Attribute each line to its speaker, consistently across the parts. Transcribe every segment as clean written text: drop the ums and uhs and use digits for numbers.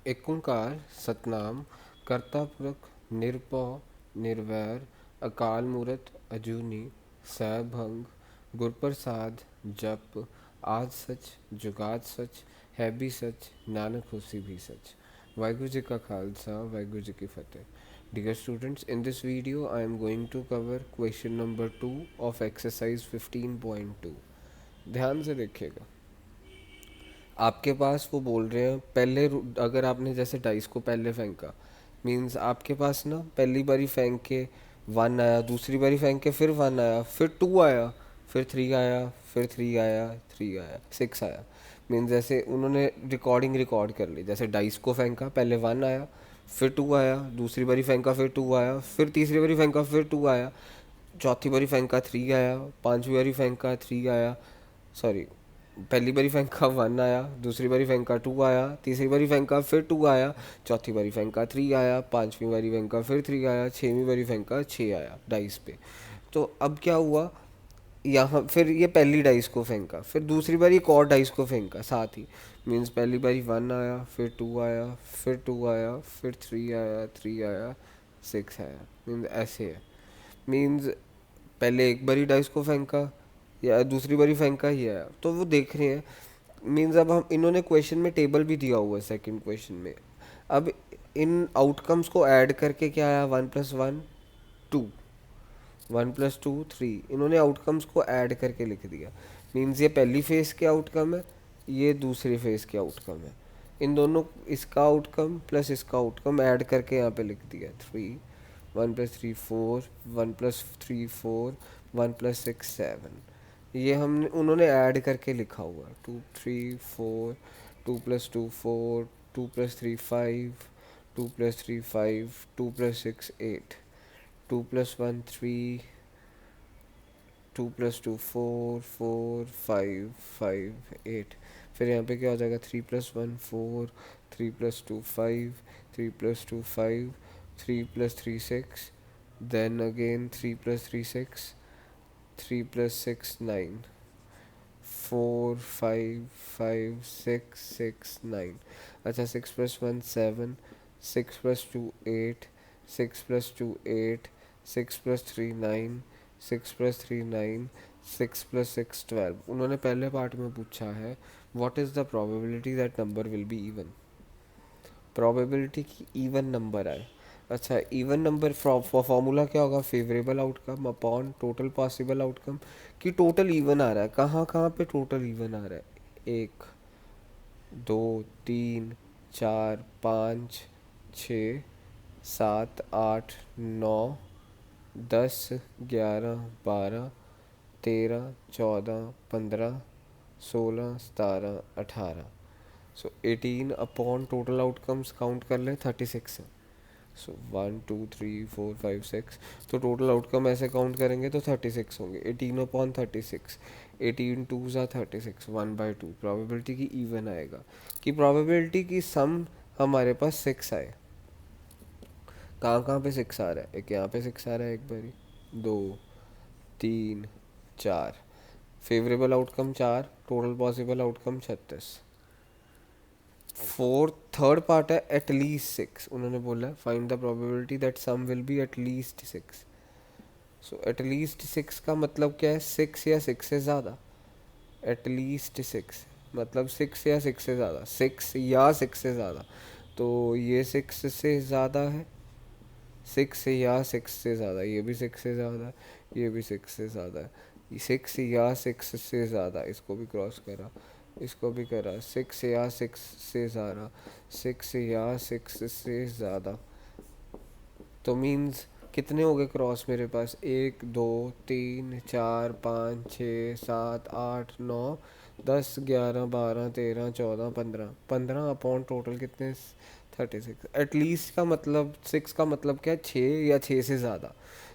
Speaker 1: एक ओंकार सतनाम करता पुरख निरभौ निर्वैर अकाल मूरत अजूनी सैभंग गुरप्रसाद जप आद सच जुगाद सच है भी सच नानक होसी भी सच। वाहिगुरु जी का खालसा वाहिगुरु जी की फतेह। Dear students, in this video I am going to cover question number 2 of exercise 15.2। ध्यान से देखिएगा। आपके पास वो बोल रहे हैं पहले अगर आपने जैसे डाइस को पहले फेंका, मीन्स आपके पास ना पहली बारी फेंक के वन आया, दूसरी बारी फेंक के फिर वन आया, फिर टू आया, फिर थ्री आया, फिर थ्री आया, थ्री आया, सिक्स आया। मीन्स जैसे उन्होंने रिकॉर्ड कर ली, जैसे डाइस को फेंका पहले वन आया, फिर टू आया, दूसरी बारी फेंका फिर टू आया, फिर तीसरी बारी फेंका फिर टू आया, चौथी बारी फेंका थ्री आया, पांचवी बारी फेंका थ्री आया, सॉरी पहली बारी फेंका वन आया, दूसरी बारी फेंका टू आया, तीसरी बारी फेंका फिर टू आया, चौथी बारी फेंका थ्री आया, पांचवी बारी फेंका फिर थ्री आया, छठवीं बारी फेंका छः आया डाइस पे। तो अब क्या हुआ, यहाँ फिर ये पहली डाइस को फेंका, फिर दूसरी बारी एक और डाइस को फेंका साथ ही। मीन्स पहली बारी वन आया, फिर टू आया, फिर टू आया, फिर थ्री आया, सिक्स आया। मीन्स ऐसे है। मीन्स पहले एक बारी डाइस को फेंका या दूसरी बारी फेंका ही है, तो वो देख रहे हैं। मीन्स अब हम इन्होंने क्वेश्चन में टेबल भी दिया हुआ है सेकंड क्वेश्चन में। अब इन आउटकम्स को ऐड करके क्या आया, one plus one two, one plus two three, इन्होंने आउटकम्स को ऐड करके लिख दिया। मीन्स ये पहली फेज के आउटकम है, ये दूसरी फेज के आउटकम है। इन दोनों, इसका आउटकम प्लस इसका आउटकम ऐड करके यहाँ पे लिख दिया three, one plus three four, one plus three four, one plus six seven. ये हमने उन्होंने ऐड करके लिखा हुआ है, two three four, two plus two four, two plus three five, two plus three five, two plus six eight, two plus one three, two plus two four, four five, five eight. फिर यहाँ पे क्या हो जाएगा, three plus one four, three plus two five, three plus two five, three plus three six, then again three plus three six, three plus six nine, four five five six six nine. अच्छा, six plus one seven, six plus two eight, six plus two eight, six plus three nine, six plus three nine, six plus six twelve. उन्होंने पहले part में पूछा है what is the probability that number will be even. Probability की even number आए। अच्छा, even number formula क्या होगा, favourable outcome upon total possible outcome. कि टोटल इवन आ रहा है, कहाँ कहाँ पे टोटल इवन आ रहा है, एक दो तीन चार पाँच छ, सात आठ नौ, दस ग्यारह बारह तेरह चौदह पंद्रह सोलह सतारह अठारह। सो 18 अपॉन टोटल आउटकम्स काउंट कर ले, 36 है। So one two three four five six, तो टोटल आउटकम ऐसे काउंट करेंगे तो 36 होंगे। 18 अपॉन 36, 18 टू ज़ा 36, वन बाई टू। प्रोबेबिलिटी की इवन आएगा कि प्रोबेबिलिटी की सम हमारे पास सिक्स आए। कहाँ कहाँ पे सिक्स आ रहा है, एक यहाँ पे सिक्स आ रहा है, एक बारी दो तीन चार, फेवरेबल आउटकम चार, total possible outcome 36। Fourth third part है एटलीस्ट सिक्स। उन्होंने बोला find the probability that sum will be at least six. So at least six का मतलब क्या है, सिक्स या सिक्स से ज़्यादा। एटलीस्ट सिक्स मतलब सिक्स या सिक्स से ज़्यादा, सिक्स या सिक्स से ज़्यादा। तो ये सिक्स से ज़्यादा है, सिक्स या सिक्स से ज़्यादा, ये भी सिक्स से ज़्यादा, ये भी सिक्स से ज़्यादा है। सिक्स या सिक्स से ज़्यादा, इसको भी क्रॉस करा, इसको भी करा, सिक्स या सिक्स से ज़्यादा, सिक्स या सिक्स से ज़्यादा। तो मीन्स कितने हो गए क्रॉस मेरे पास, एक दो तीन चार पाँच छः सात आठ नौ दस ग्यारह बारह तेरह चौदह पंद्रह, पंद्रह अपॉन टोटल कितने, 36। एटलीस्ट का मतलब, सिक्स का मतलब क्या है, छः या छः से ज़्यादा।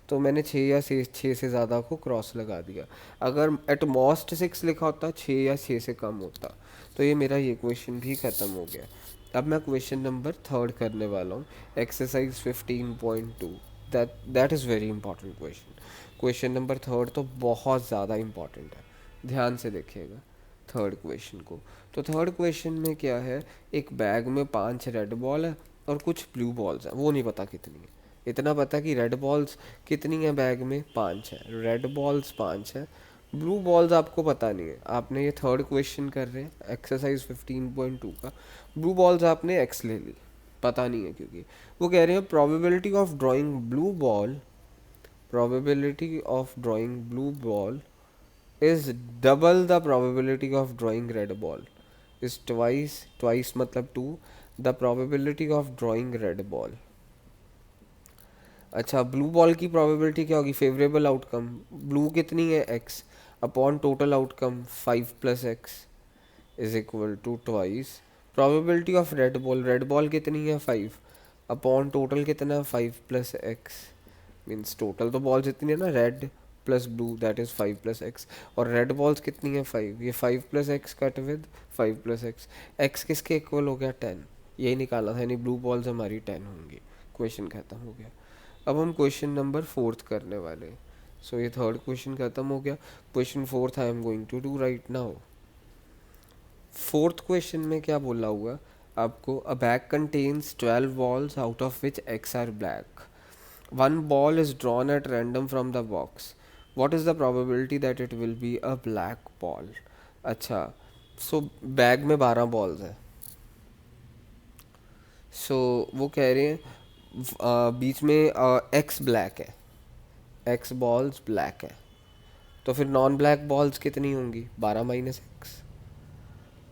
Speaker 1: तो मैंने छः या छः से ज़्यादा को क्रॉस लगा दिया। अगर एट मोस्ट सिक्स लिखा होता, छः या छः से कम होता। तो ये मेरा ये क्वेश्चन भी ख़त्म हो गया। अब मैं क्वेश्चन नंबर थर्ड करने वाला हूँ, exercise 15.2। That is very important question. Question number third तो बहुत ज़्यादा इंपॉर्टेंट है, ध्यान से देखिएगा। थर्ड क्वेश्चन को। तो थर्ड क्वेश्चन में क्या है, एक बैग में 5 रेड बॉल है और कुछ ब्लू बॉल्स हैं, वो नहीं पता कितनी है। इतना पता कि रेड बॉल्स कितनी है बैग में, 5 है, रेड बॉल्स 5 है, ब्लू बॉल्स आपको पता नहीं है। आपने ये थर्ड क्वेश्चन कर रहे हैं एक्सरसाइज 15.2 का, ब्लू बॉल्स आपने एक्स ले ली, पता नहीं है, क्योंकि वो कह रहे हैं probability of drawing blue ball, probability of drawing blue ball is double the probability of drawing red ball, is twice मतलब 2 the probability of drawing red ball। अच्छा, ब्लू बॉल की प्रोबेबिलिटी क्या होगी, फेवरेबल आउटकम, ब्लू कितनी है x upon total outcome 5 plus x is equal to twice probability of red ball, red ball कितनी है 5 upon total कितना 5 प्लस एक्स, मीन्स टोटल तो बॉल्स इतनी है ना, red plus blue that is 5 plus x, और रेड बॉल्स कितनी है 5, ये 5 plus x cut with 5 plus x, x किसके इक्वल हो गया 10, यही निकाला था, यानी ब्लू बॉल्स हमारी 10 होंगी। क्वेश्चन खत्म हो गया। अब हम क्वेश्चन नंबर 4 करने वाले हैं। सो ये थर्ड क्वेश्चन खत्म हो गया। Question 4 I am going to do right now. Fourth question में क्या बोला हुआ आपको, a bag contains 12 balls out of which x are black, one ball is drawn at random from the box, what is the probability that it will be a black ball। अच्छा, सो bag में 12 balls हैं, सो वो कह रहे हैं बीच में x black है, x balls black है, तो फिर नॉन ब्लैक बॉल्स कितनी होंगी, 12 minus x,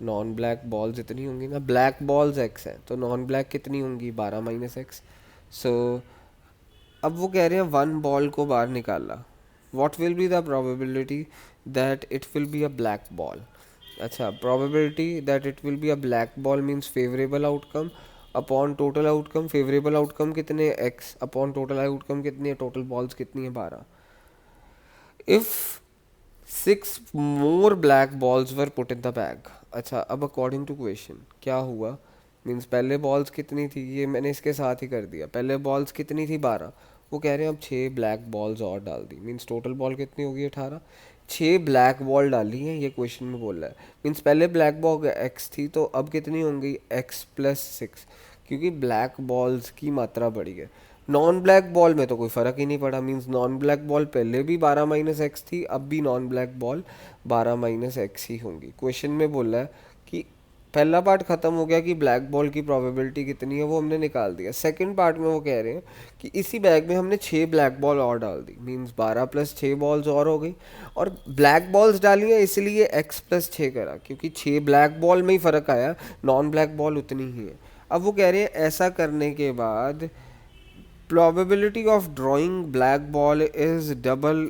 Speaker 1: non black balls इतनी होंगी ना, ब्लैक बॉल्स एक्स है तो नॉन ब्लैक कितनी होंगी 12 माइनस एक्स। सो अब वो कह रहे हैं वन बॉल को बाहर निकाला, what will be the probability that it will be a black ball. अच्छा, probability that it will be a black ball means favourable outcome upon total outcome, favourable outcome कितने एक्स अपॉन टोटल आउटकम कितनी है, total balls कितनी है 12। If 6 more black balls were put in the bag. अच्छा, अब according to question क्या हुआ, means पहले बॉल्स कितनी थी, ये मैंने इसके साथ ही कर दिया, पहले बॉल्स कितनी थी 12, वो कह रहे हैं अब 6 ब्लैक बॉल्स और डाल दी, मीन्स टोटल बॉल कितनी होगी 18, 6 ब्लैक बॉल डाली हैं, ये क्वेश्चन में बोल रहा है, मीन्स पहले ब्लैक बॉल एक्स थी तो अब कितनी होंगी एक्स प्लस 6, क्योंकि ब्लैक बॉल्स की मात्रा बढ़ी है। नॉन ब्लैक बॉल में तो कोई फ़र्क ही नहीं पड़ा, मीन्स नॉन ब्लैक बॉल पहले भी 12 माइनस एक्स थी, अब भी non black ball 12 minus X ही होंगी। क्वेश्चन में बोला है कि पहला पार्ट ख़त्म हो गया कि ब्लैक बॉल की प्रोबेबिलिटी कितनी है, वो हमने निकाल दिया। सेकंड पार्ट में वो कह रहे हैं कि इसी बैग में हमने 6 ब्लैक बॉल और डाल दी, मीन्स 12 प्लस 6 बॉल्स और हो गई, और ब्लैक बॉल्स डाली हैं इसलिए एक्स प्लस 6 करा, क्योंकि 6 ब्लैक बॉल में ही फ़र्क आया, नॉन ब्लैक बॉल उतनी ही है। अब वो कह रहे हैं ऐसा करने के बाद probability of drawing black ball is double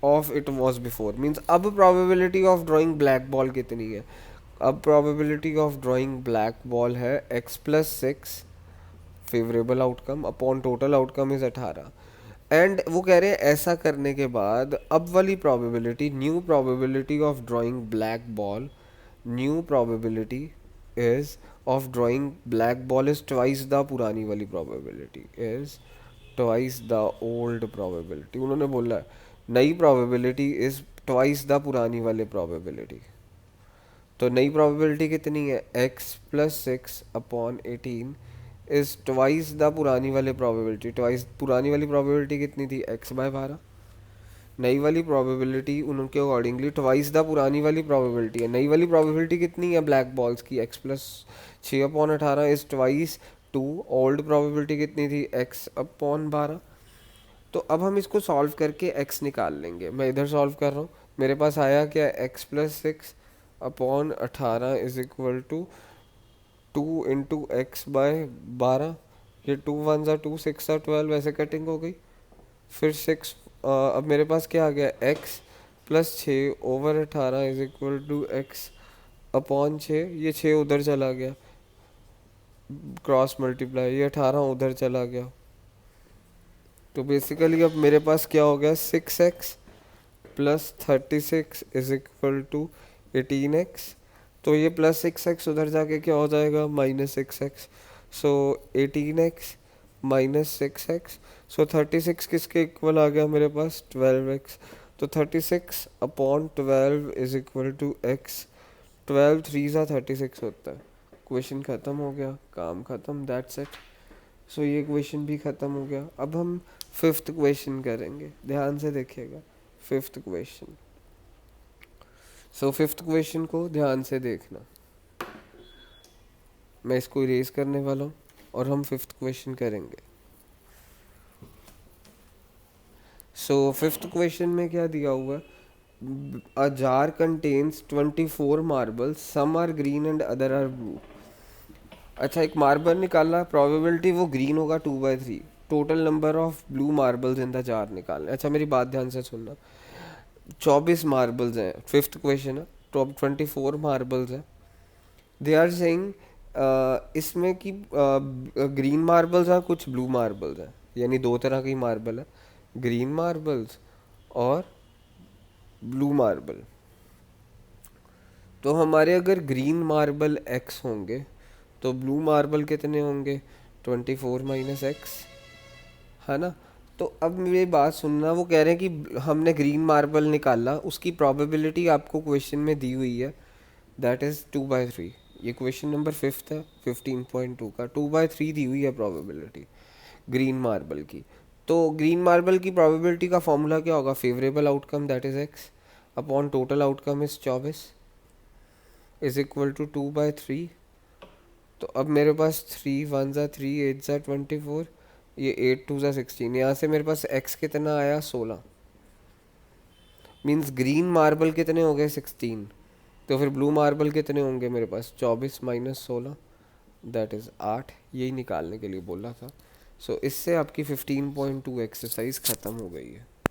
Speaker 1: of it was before, means अब probability of drawing black ball कितनी है, अब probability of drawing black ball है x plus 6 favorable outcome upon total outcome is 18, and वो कह रहे हैं ऐसा करने के बाद अब वाली probability, new probability of drawing black ball, new probability is of drawing black ball is twice the पुरानी वाली probability is twice the old probability। उन्होंने बोला नई probability is twice the पुरानी वाले probability, तो नई probability कितनी है x plus 6 upon 18 is twice the पुरानी वाले probability, twice पुरानी वाली probability कितनी थी x by 12, नई वाली प्रोबेबिलिटी उनके अकॉर्डिंगली ट्वाइस द पुरानी वाली प्रोबेबिलिटी है। नई वाली प्रोबेबिलिटी कितनी है ब्लैक बॉल्स की, x plus 6/18 is twice two, old probability कितनी थी एक्स अपॉन 12। तो अब हम इसको सॉल्व करके एक्स निकाल लेंगे, मैं इधर सॉल्व कर रहा हूँ, मेरे पास आया क्या x plus 6/18 is equal to 2 into x by 12, ये 2 1 ज़ा 2 6 ज़ा 12 वैसे कटिंग हो गई, फिर 6 अब मेरे पास क्या आ गया x plus 6/18 is equal to x upon 6, ये 6 उधर चला गया क्रॉस मल्टीप्लाई, ये 18 उधर चला गया, तो बेसिकली अब मेरे पास क्या हो गया 6x plus 36 is equal to 18x, तो ये प्लस 6x उधर जाके क्या हो जाएगा माइनस 6x, सो 18x माइनस 6x, सो 36 किसके इक्वल आ गया मेरे पास 12x, तो 36/12 इज इक्वल टू एक्स। 12 3 सा 36 होता है। क्वेश्चन ख़त्म हो गया, काम ख़त्म, दैट्स इट। सो ये क्वेश्चन भी ख़त्म हो गया। अब हम फिफ्थ क्वेश्चन करेंगे, ध्यान से देखिएगा। Fifth question, so fifth question को ध्यान से देखना। मैं इसको इरेज करने वाला हूँ और हम फिफ्थ क्वेश्चन करेंगे। सो फिफ्थ क्वेश्चन में क्या दिया हुआ है? A jar contains 24 marbles, some are green and other are blue. अच्छा, एक मार्बल निकालना, प्रोबेबिलिटी वो ग्रीन होगा 2/3। Total number of blue marbles in the jar निकालना। अच्छा मेरी बात ध्यान से सुनना। 24 मार्बल्स हैं, फिफ्थ क्वेश्चन है, टॉप 24 मार्बल्स हैं। दे आर सेइंग इसमें कि ग्रीन मार्बल्स हैं, कुछ ब्लू मार्बल्स हैं, यानी दो तरह की मार्बल है, ग्रीन मार्बल्स और ब्लू मार्बल। तो हमारे अगर ग्रीन मार्बल x होंगे तो ब्लू मार्बल कितने होंगे? 24 माइनस एक्स, है ना। तो अब मेरी बात सुनना, वो कह रहे हैं कि हमने ग्रीन मार्बल निकाला, उसकी प्रोबेबिलिटी आपको क्वेश्चन में दी हुई है, दैट इज़ 2/3। ये क्वेश्चन नंबर फिफ्थ है 15.2 का। 2/3 दी हुई है प्रोबेबिलिटी ग्रीन मार्बल की। तो ग्रीन मार्बल की प्रोबेबिलिटी का फॉर्मूला क्या होगा? Favourable outcome that is x upon total outcome is 24 is equal to 2/3। तो अब मेरे पास 3 1 ज़ा 3 8 ज़ा 24, ये 8 2 ज़ा 16, यहाँ से मेरे पास x कितना आया? 16। मीन्स ग्रीन मार्बल कितने हो गए? 16। तो फिर ब्लू मार्बल कितने होंगे मेरे पास? 24 माइनस 16 दैट इज़ 8। यही निकालने के लिए बोला था। सो इससे आपकी 15.2 एक्सरसाइज ख़त्म हो गई है।